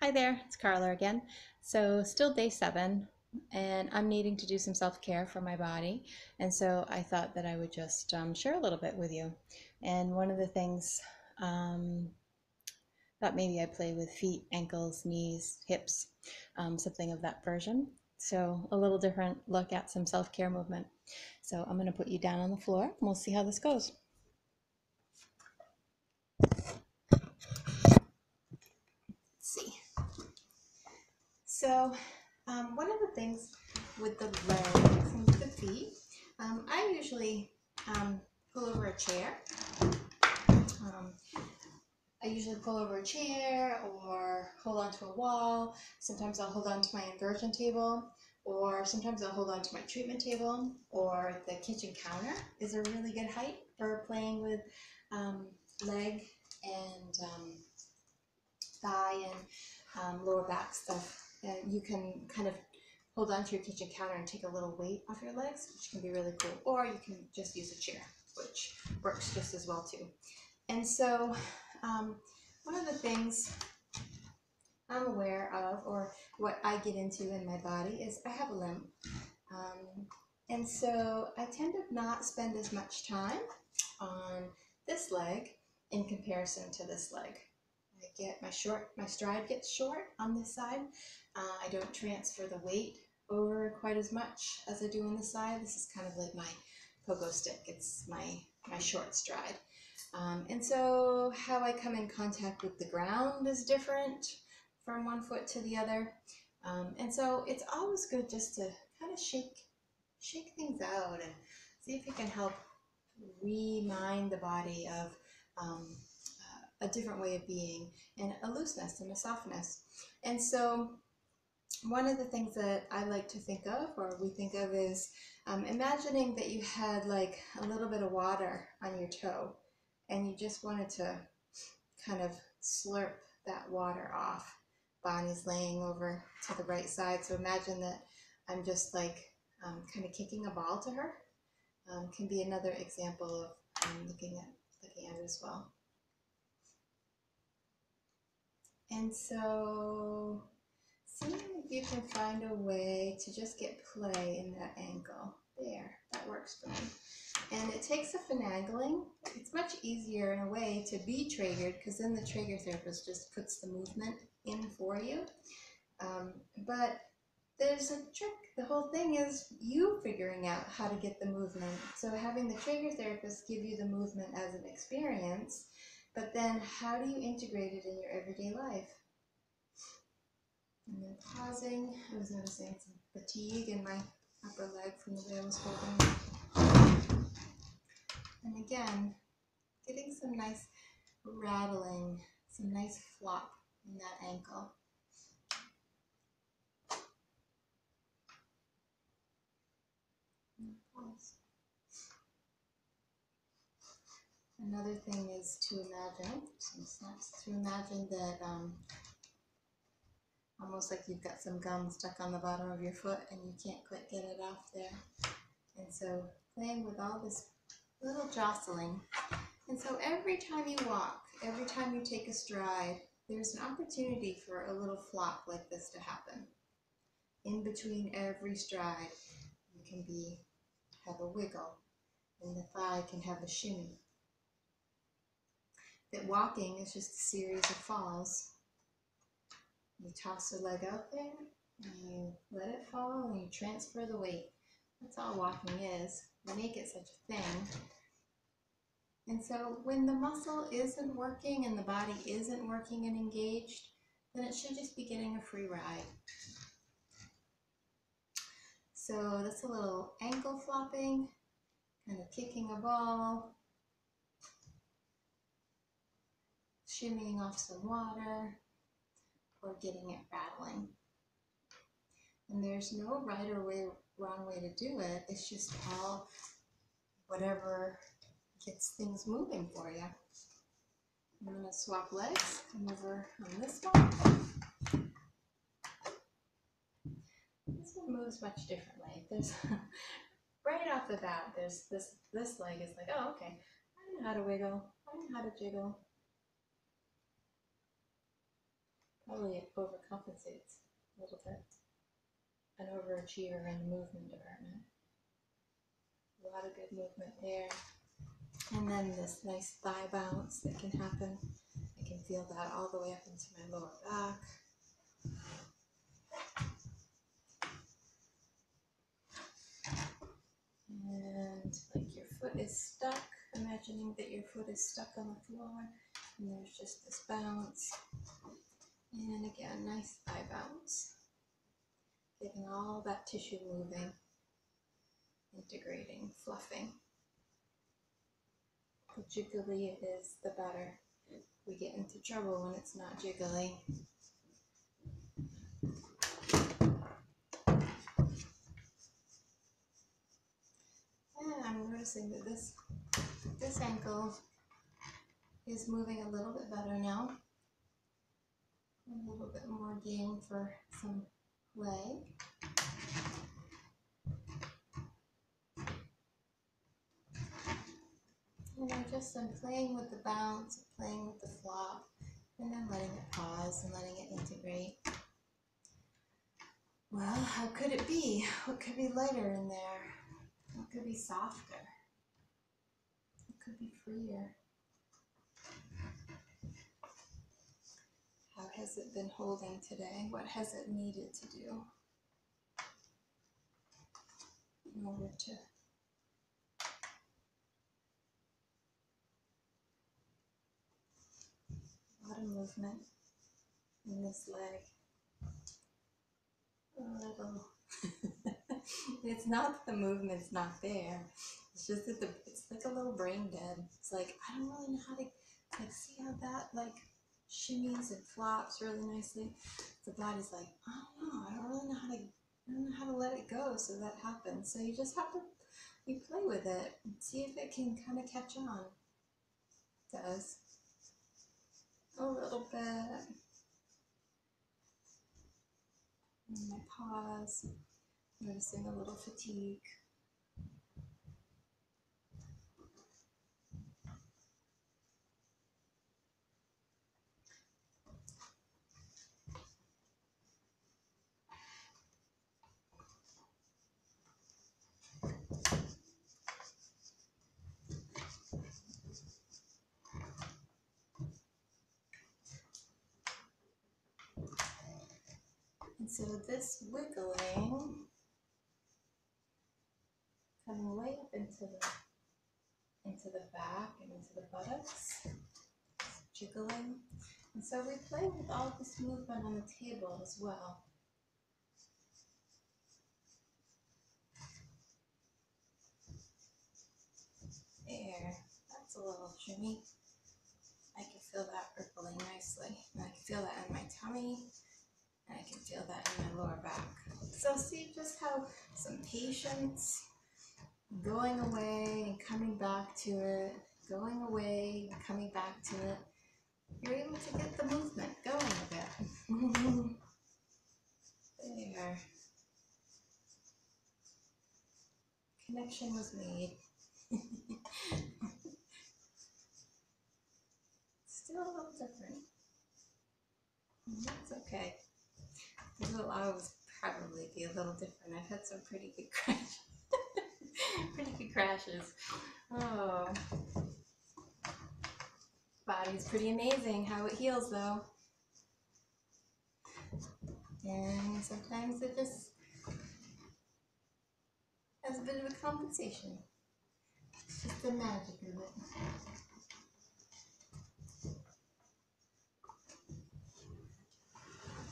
Hi there, it's Carla again. So still day 7, and I'm needing to do some self-care for my body. And so I thought that I would just share a little bit with you. And one of the things, um, thought maybe I'd play with feet, ankles, knees, hips, something of that version. So a little different look at some self-care movement. So I'm going to put you down on the floor and we'll see how this goes. Let's see. So one of the things with the legs and the feet, I usually pull over a chair. Um, I usually pull over a chair or hold onto a wall. Sometimes I'll hold onto my inversion table, or sometimes I'll hold onto my treatment table, or the kitchen counter is a really good height for playing with leg and thigh and lower back stuff. And you can kind of hold onto your kitchen counter and take a little weight off your legs, which can be really cool. Or you can just use a chair, which works just as well too. And so one of the things I'm aware of, or what I get into in my body, is I have a limp. And so I tend to not spend as much time on this leg in comparison to this leg. I get my stride gets short on this side. I don't transfer the weight over quite as much as I do on this side. This is kind of like my pogo stick. It's my short stride. And so how I come in contact with the ground is different from one foot to the other. And so it's always good just to kind of shake things out and see if you can help remind the body of a different way of being, and a looseness and a softness. And so one of the things that I like to think of, or we think of, is imagining that you had like a little bit of water on your toe and you just wanted to kind of slurp that water off. Bonnie's laying over to the right side, so imagine that I'm just like kind of kicking a ball to her. Can be another example of looking at it as well. And so see if you can find a way to just get play in that ankle. There, that works for me. And it takes a finagling. It's much easier in a way to be Tragered, because then the Trager therapist just puts the movement in for you. But there's a trick. The whole thing is you figuring out how to get the movement. So having the Trager therapist give you the movement as an experience, but then how do you integrate it in your everyday life? And then pausing. I was noticing some fatigue in my upper leg from the way I was holding it. And again, getting some nice rattling, some nice flop in that ankle. And pause. Another thing is to imagine, some snaps, to imagine that almost like you've got some gum stuck on the bottom of your foot and you can't quite get it off there. And so playing with all this little jostling. And so every time you walk, every time you take a stride, there's an opportunity for a little flop like this to happen. In between every stride, you can have a wiggle, and the thigh can have a shimmy. That walking is just a series of falls. You toss a leg out there, and you let it fall, and you transfer the weight. That's all walking is. We make it such a thing. And so when the muscle isn't working and the body isn't working and engaged, then it should just be getting a free ride. So that's a little ankle flopping, kind of kicking a ball, shimmying off some water, or getting it rattling. And there's no right or wrong way to do it. It's just all whatever gets things moving for you. I'm going to swap legs. Come over on this one. This one moves much differently. There's right off the bat, there's this leg is like, oh, okay, I know how to wiggle. I know how to jiggle. Probably it overcompensates a little bit. An overachiever in the movement department. A lot of good movement there. And then this nice thigh bounce that can happen. I can feel that all the way up into my lower back. And like your foot is stuck, imagining that your foot is stuck on the floor and there's just this bounce. And again, nice thigh bounce. Getting all that tissue moving, integrating, fluffing. The jiggly it is, the better. We get into trouble when it's not jiggly. And I'm noticing that this ankle is moving a little bit better now. A little bit more gain for some leg. And I'm playing with the bounce, playing with the flop, and then letting it pause and letting it integrate. Well, how could it be? What could be lighter in there? What could be softer? What could be freer? How has it been holding today? What has it needed to do in order to a lot of movement in this leg? A little. It's not that the movement's not there. It's just that it's like a little brain dead. It's like, I don't really know how to, like, see how that, like, shimmies and flops really nicely. The body's like, I don't know. I don't know how to let it go so that happens. So you just have to, you play with it and see if it can kind of catch on. It does. A little bit. And I pause, noticing a little fatigue. And so this wiggling, coming way up into the back and into the buttocks, jiggling. And so we play with all this movement on the table as well. There, that's a little shimmy. I can feel that rippling nicely. And I can feel that in my tummy. And I can feel that in my lower back. So see just how some patience, going away and coming back to it, going away and coming back to it. You're able to get the movement going a bit. There. Connection was made. Still a little different. That's okay. It will always probably be a little different. I've had some pretty good crashes. Pretty good crashes. Oh. Body's pretty amazing how it heals though. And sometimes it just has a bit of a compensation. It's just the magic of it.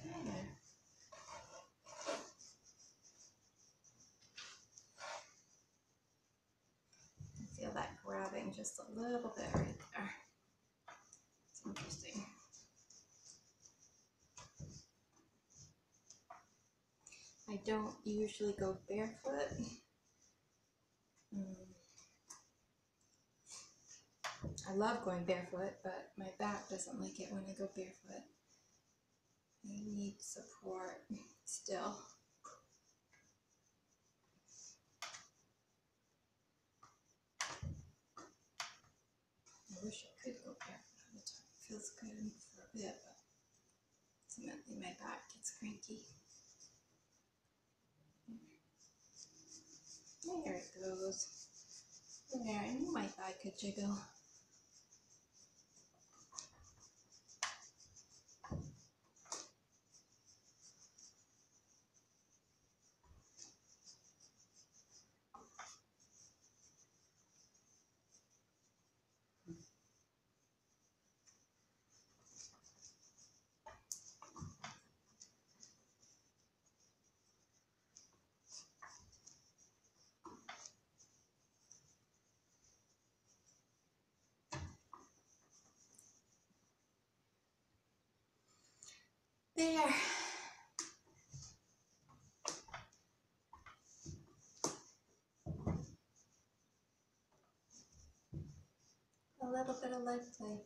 There. I feel that grabbing just a little bit right there. It's interesting. I don't usually go barefoot. I love going barefoot, but my back doesn't like it when I go barefoot. I need support still. I wish I could go barefoot all the time. It feels good for a bit, but it's a my back gets cranky. There it goes. There, I knew my thigh could jiggle. There. A little bit of leg play.